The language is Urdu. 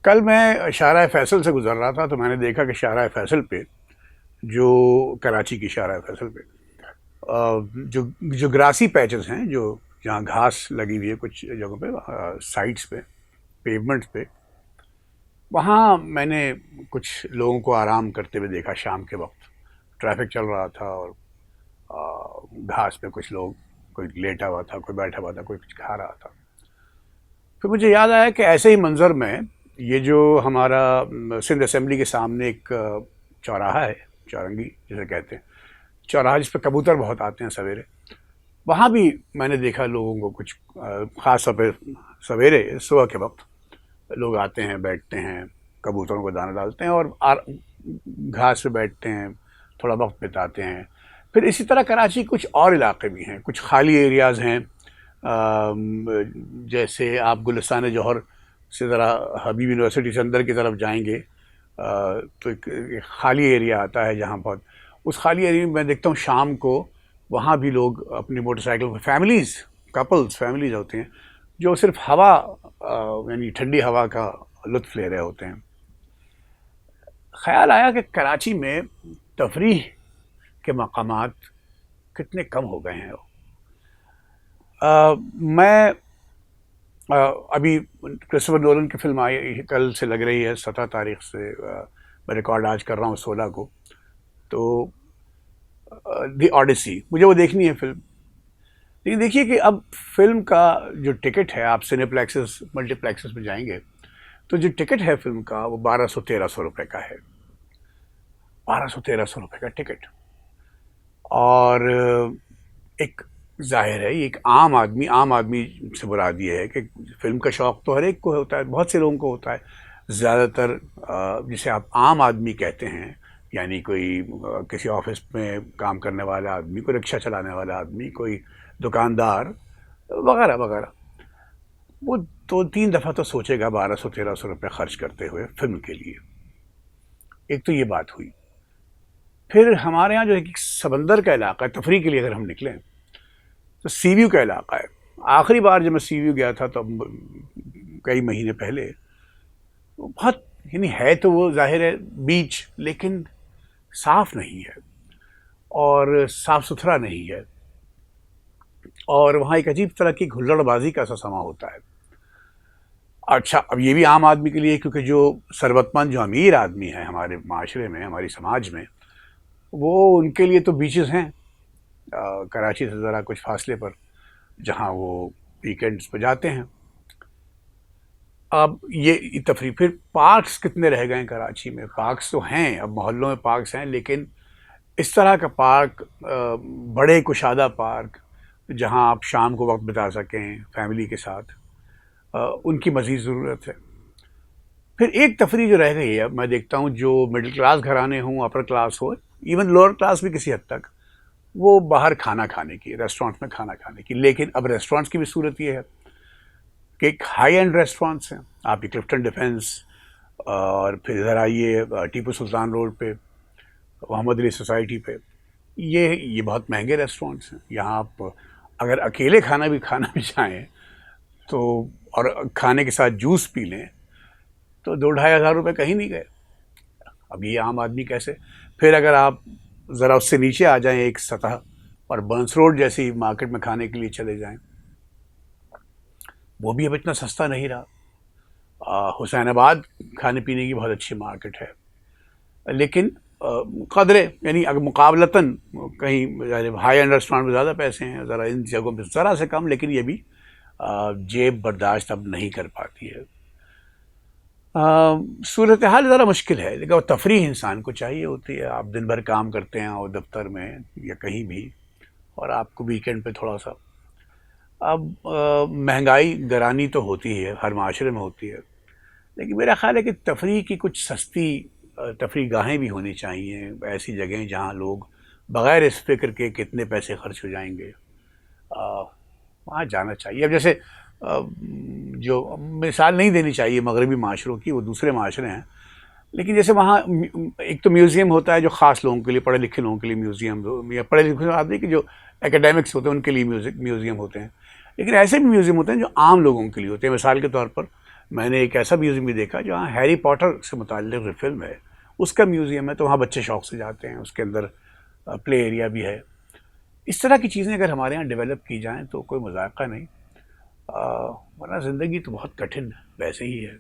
کل میں شارع فیصل سے گزر رہا تھا تو میں نے دیکھا کہ شارع فیصل پہ جو کراچی کی شارع فیصل پہ جو جو گراسی پیچز ہیں، جو جہاں گھاس لگی ہوئی ہے کچھ جگہوں پہ، سائٹس پہ، پیومنٹس پہ، وہاں میں نے کچھ لوگوں کو آرام کرتے ہوئے دیکھا شام کے وقت. ٹریفک چل رہا تھا اور گھاس پہ کچھ لوگ، کوئی لیٹا ہوا تھا، کوئی بیٹھا ہوا تھا، کوئی کچھ کھا رہا تھا. پھر مجھے یاد آیا کہ ایسے ہی منظر میں یہ جو ہمارا سندھ اسمبلی کے سامنے ایک چوراہا ہے، چورنگی جسے کہتے ہیں، چوراہا جس پہ کبوتر بہت آتے ہیں سویرے، وہاں بھی میں نے دیکھا لوگوں کو کچھ خاص طور پہ سویرے صبح کے وقت لوگ آتے ہیں، بیٹھتے ہیں، کبوتروں کو دانا ڈالتے ہیں اور گھاس پہ بیٹھتے ہیں، تھوڑا وقت بتاتے ہیں. پھر اسی طرح کراچی کچھ اور علاقے بھی ہیں، کچھ خالی ایریاز ہیں. جیسے آپ گلستان جوہر سے ذرا حبیب یونیورسٹی سے اندر کی طرف جائیں گے تو ایک خالی ایریا آتا ہے جہاں بہت، اس خالی ایریا میں دیکھتا ہوں شام کو وہاں بھی لوگ اپنی موٹر سائیکل پہ، فیملیز، کپلز، فیملیز ہوتے ہیں جو صرف ہوا، یعنی ٹھنڈی ہوا کا لطف لے رہے ہوتے ہیں. خیال آیا کہ کراچی میں تفریح کے مقامات کتنے کم ہو گئے ہیں. میں ابھی کرسٹوفر نولن کی فلم آئی، کل سے لگ رہی ہے 17 تاریخ سے، میں ریکارڈ آج کر رہا ہوں 16 کو، تو دی آڈیسی مجھے وہ دیکھنی ہے فلم. لیکن دیکھیے کہ اب فلم کا جو ٹکٹ ہے، آپ سینی پلیکسز، ملٹی پلیکسز میں جائیں گے تو جو ٹکٹ ہے فلم کا وہ 1200-1300 روپے کا ہے. 1200-1300 روپے کا ٹکٹ. اور ایک ظاہر ہے یہ ایک عام آدمی سے مراد یہ ہے کہ فلم کا شوق تو ہر ایک کو ہوتا ہے، بہت سے لوگوں کو ہوتا ہے. زیادہ تر جسے آپ عام آدمی کہتے ہیں، یعنی کوئی کسی آفس میں کام کرنے والا آدمی، کوئی رکشہ چلانے والا آدمی، کوئی دکاندار وغیرہ وغیرہ، وہ 2-3 دفعہ تو سوچے گا 1200-1300 روپے خرچ کرتے ہوئے فلم کے لیے. ایک تو یہ بات ہوئی. پھر ہمارے ہاں جو ایک سمندر کا علاقہ ہے، تفریح کے لیے اگر ہم نکلیں تو سی ویو کا علاقہ ہے. آخری بار جب میں سی ویو گیا تھا تو کئی مہینے پہلے، وہ بہت، یعنی ہے تو وہ ظاہر ہے بیچ، لیکن صاف نہیں ہے اور صاف ستھرا نہیں ہے، اور وہاں ایک عجیب طرح کی گھلڑ بازی کا سا سما ہوتا ہے. اچھا، اب یہ بھی عام آدمی کے لیے، کیونکہ جو ثروت مند، جو امیر آدمی ہے ہمارے معاشرے میں، ہماری سماج میں، وہ ان کے لیے تو بیچز ہیں کراچی سے ذرا کچھ فاصلے پر، جہاں وہ ویکینڈز پہ جاتے ہیں. اب یہ تفریح. پھر پارکس کتنے رہ گئے ہیں کراچی میں؟ پارکس تو ہیں، اب محلوں میں پارکس ہیں، لیکن اس طرح کا پارک، بڑے کشادہ پارک جہاں آپ شام کو وقت بتا سکیں فیملی کے ساتھ، ان کی مزید ضرورت ہے. پھر ایک تفریح جو رہ گئی ہے، میں دیکھتا ہوں جو مڈل کلاس گھرانے ہوں، اپر کلاس ہو، ایون لوور کلاس بھی کسی حد تک، وہ باہر کھانا کھانے کی، ریسٹورینٹ میں کھانا کھانے کی. لیکن اب ریسٹورینٹس کی بھی صورت یہ ہے کہ ایک ہائی اینڈ ریسٹورینٹس ہیں، آپ کی کلفٹن ڈیفینس، اور پھر ادھر آئیے ٹیپو سلطان روڈ پہ، محمد علی سوسائٹی پہ، یہ بہت مہنگے ریسٹورینٹس ہیں. یہاں آپ اگر اکیلے کھانا بھی چاہیں تو، اور کھانے کے ساتھ جوس پی لیں، تو 2-2,500 روپے کہیں نہیں گئے. اب یہ عام آدمی کیسے؟ پھر اگر آپ ذرا اس سے نیچے آ جائیں ایک سطح، اور برنس روڈ جیسی مارکیٹ میں کھانے کے لیے چلے جائیں، وہ بھی اب اتنا سستا نہیں رہا. حسین آباد کھانے پینے کی بہت اچھی مارکیٹ ہے، لیکن قدرے، یعنی اگر مقابلتاً کہیں ہائی اینڈ ریسٹورینٹ میں زیادہ پیسے ہیں، ذرا ان جگہوں پہ ذرا سے کم، لیکن یہ بھی جیب برداشت اب نہیں کر پاتی ہے. صورتحال ذرا مشکل ہے، لیکن تفریح انسان کو چاہیے ہوتی ہے. آپ دن بھر کام کرتے ہیں اور دفتر میں یا کہیں بھی، اور آپ کو ویکینڈ پہ تھوڑا سا، اب مہنگائی گرانی تو ہوتی ہے، ہر معاشرے میں ہوتی ہے، لیکن میرا خیال ہے کہ تفریح کی کچھ سستی تفریح گاہیں بھی ہونی چاہیے، ایسی جگہیں جہاں لوگ بغیر اس فکر کے کتنے پیسے خرچ ہو جائیں گے وہاں جانا چاہیے. اب جیسے جو مثال نہیں دینی چاہیے مغربی معاشروں کی، وہ دوسرے معاشرے ہیں، لیکن جیسے وہاں ایک تو میوزیم ہوتا ہے جو خاص لوگوں کے لیے، پڑھے لکھے لوگوں کے لیے میوزیم، یا پڑھے لکھے آدمی کہ جو اکیڈیمکس ہوتے ہیں ان کے لیے میوزیم ہوتے ہیں، لیکن ایسے بھی میوزیم ہوتے ہیں جو عام لوگوں کے لیے ہوتے ہیں. مثال کے طور پر میں نے ایک ایسا میوزیم بھی دیکھا جہاں ہیری پاٹر سے متعلق جو فلم ہے اس کا میوزیم ہے، تو وہاں بچے شوق سے جاتے ہیں، اس کے اندر پلے ایریا بھی ہے. اس طرح کی چیزیں اگر ہمارے یہاں ڈیولپ کی جائیں تو کوئی مذائقہ نہیں. ورنہ زندگی تو بہت کٹھن ویسے ہی ہے.